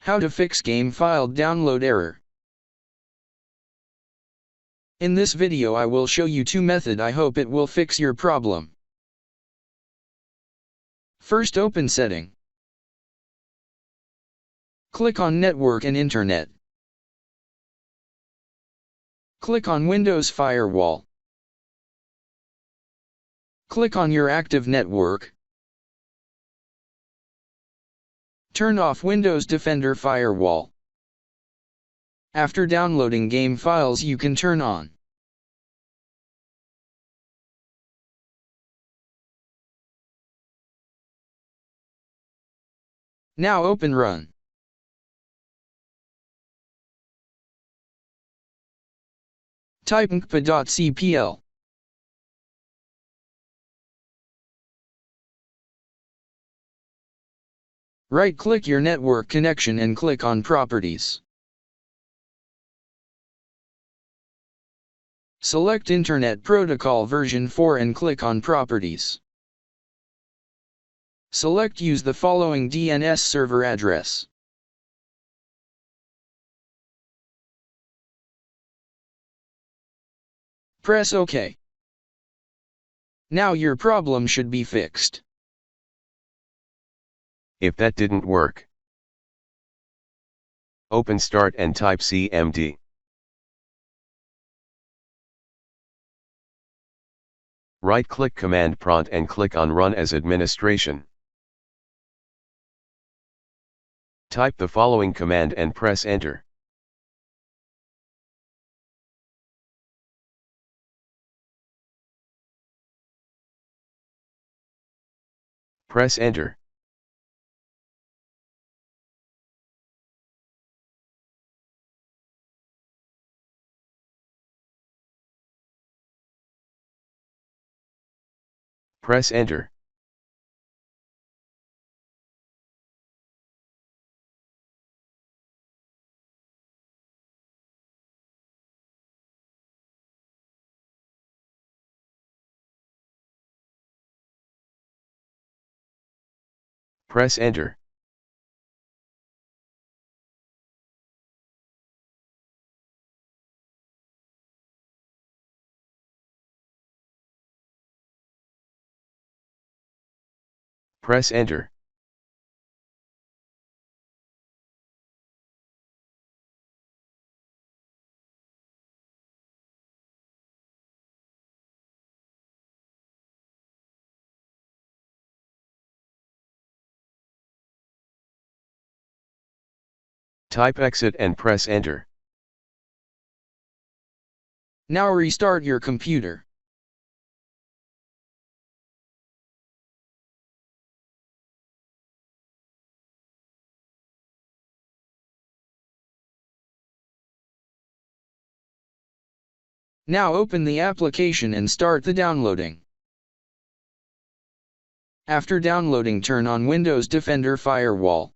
How to fix game file download error. In this video I will show you two methods. I hope it will fix your problem. First, open Setting. Click on Network and Internet. Click on Windows Firewall. Click on your active network. Turn off Windows Defender Firewall. After downloading game files, you can turn on. Now open Run. Type nkpa.cpl. Right-click your network connection and click on Properties. Select Internet Protocol version 4 and click on Properties. Select Use the following DNS server address. Press OK. Now your problem should be fixed. If that didn't work, open Start and type CMD. Right-click Command Prompt and click on Run as Administration. Type the following command and press Enter. Press Enter. Press Enter. Press Enter. Press Enter. Type Exit and press Enter. Now restart your computer. Now open the application and start the downloading. After downloading, turn on Windows Defender Firewall.